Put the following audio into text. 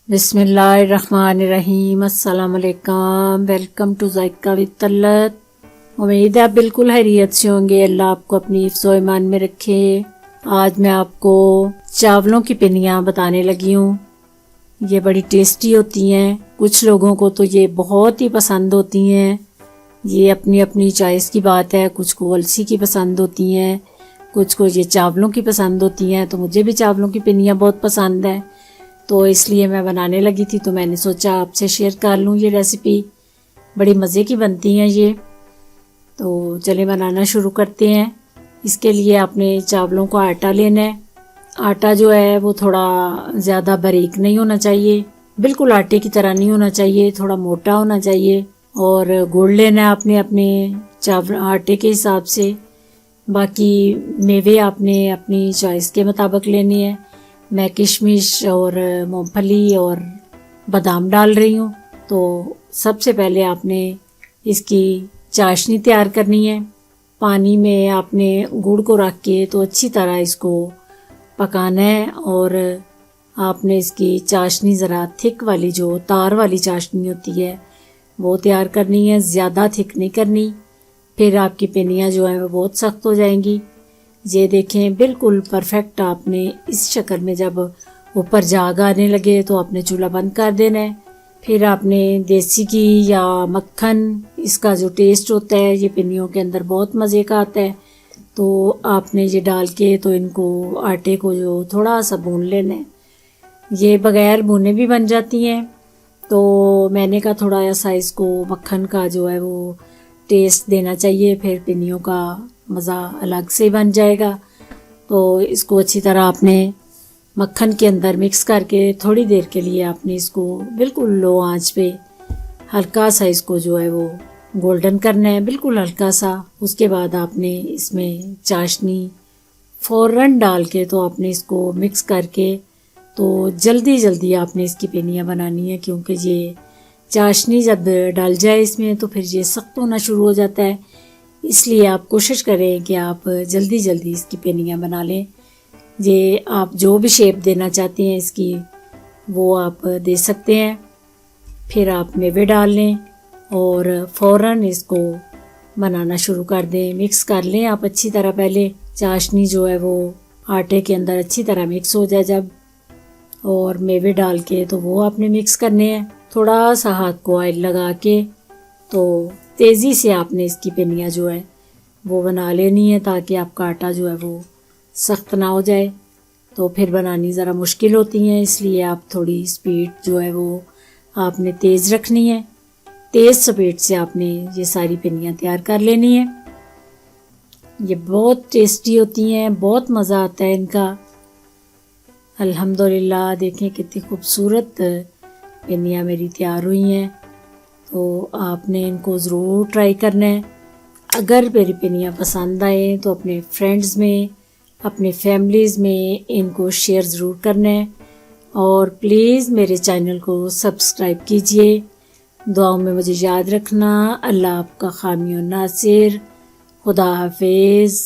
बिस्मिल्लाहिर्रहमानिर्रहीम। अस्सलाम वालेकुम। Welcome to Zaika with Talat. उम्मीद है आप बिल्कुल खैरियत से होंगे। अल्लाह आपको अपनी हिफ्ज़ व ईमान में रखे। आज मैं आपको चावलों की पिनियाँ बताने लगी हूँ। ये बड़ी टेस्टी होती हैं। कुछ लोगों को तो ये बहुत ही पसंद होती हैं। ये अपनी अपनी चॉइस की बात है। कुछ को अलसी की पसंद होती हैं, कुछ को ये चावलों की पसंद होती हैं। तो मुझे भी चावलों की पिनियाँ बहुत पसंद है, तो इसलिए मैं बनाने लगी थी। तो मैंने सोचा आपसे शेयर कर लूँ ये रेसिपी। बड़ी मज़े की बनती हैं ये। तो चलिए बनाना शुरू करते हैं। इसके लिए आपने चावलों को आटा लेना है। आटा जो है वो थोड़ा ज़्यादा बारीक नहीं होना चाहिए, बिल्कुल आटे की तरह नहीं होना चाहिए, थोड़ा मोटा होना चाहिए। और गुड़ लेना है आपने अपने चावल आटे के हिसाब से। बाकी मेवे आपने अपनी चॉइस के मुताबिक लेनी है। मैं किशमिश और मूंगफली और बादाम डाल रही हूँ। तो सबसे पहले आपने इसकी चाशनी तैयार करनी है। पानी में आपने गुड़ को रख के तो अच्छी तरह इसको पकाना है। और आपने इसकी चाशनी ज़रा थिक वाली, जो तार वाली चाशनी होती है, वो तैयार करनी है। ज़्यादा थिक नहीं करनी, फिर आपकी पिनियाँ जो हैं वो बहुत सख्त हो जाएंगी। ये देखें बिल्कुल परफेक्ट। आपने इस शक्ल में जब ऊपर जाग आने लगे तो आपने चूल्हा बंद कर देना है। फिर आपने देसी घी या मक्खन, इसका जो टेस्ट होता है ये पिनियों के अंदर बहुत मज़े का आता है। तो आपने ये डाल के तो इनको आटे को जो थोड़ा सा भून लेना है। ये बग़ैर भुने भी बन जाती हैं। तो मैंने कहा थोड़ा सा इसको मक्खन का जो है वो टेस्ट देना चाहिए, फिर पिनियों का मज़ा अलग से बन जाएगा। तो इसको अच्छी तरह आपने मक्खन के अंदर मिक्स करके थोड़ी देर के लिए आपने इसको बिल्कुल लो आंच पे हल्का सा इसको जो है वो गोल्डन करना है, बिल्कुल हल्का सा। उसके बाद आपने इसमें चाशनी फ़ौरन डाल के तो आपने इसको मिक्स करके तो जल्दी जल्दी आपने इसकी पिनियाँ बनानी है, क्योंकि ये चाशनी जब डाल जाए इसमें तो फिर ये सख्त होना शुरू हो जाता है। इसलिए आप कोशिश करें कि आप जल्दी जल्दी इसकी पिनियाँ बना लें। ये आप जो भी शेप देना चाहते हैं इसकी वो आप दे सकते हैं। फिर आप मेवे डाल लें और फ़ौरन इसको बनाना शुरू कर दें। मिक्स कर लें आप अच्छी तरह। पहले चाशनी जो है वो आटे के अंदर अच्छी तरह मिक्स हो जाए जब, और मेवे डाल के तो वो आपने मिक्स करने हैं। थोड़ा सा हाथ को ऑयल लगा के तो तेज़ी से आपने इसकी पिनियाँ जो है वो बना लेनी है, ताकि आपका आटा जो है वो सख्त ना हो जाए। तो फिर बनानी ज़रा मुश्किल होती हैं, इसलिए आप थोड़ी स्पीड जो है वो आपने तेज़ रखनी है। तेज़ स्पीड से आपने ये सारी पिनियाँ तैयार कर लेनी है। ये बहुत टेस्टी होती हैं, बहुत मज़ा आता है इनका। अल्हम्दुलिल्लाह देखें कितनी खूबसूरत पिनियाँ मेरी तैयार हुई हैं। तो आपने इनको ज़रूर ट्राई करना है। अगर मेरी पिनियाँ पसंद आए तो अपने फ्रेंड्स में, अपने फैमिलीज़ में इनको शेयर ज़रूर करना है। और प्लीज़ मेरे चैनल को सब्सक्राइब कीजिए। दुआओं में मुझे याद रखना। अल्लाह आपका हामी और नासिर। खुदा हाफिज़।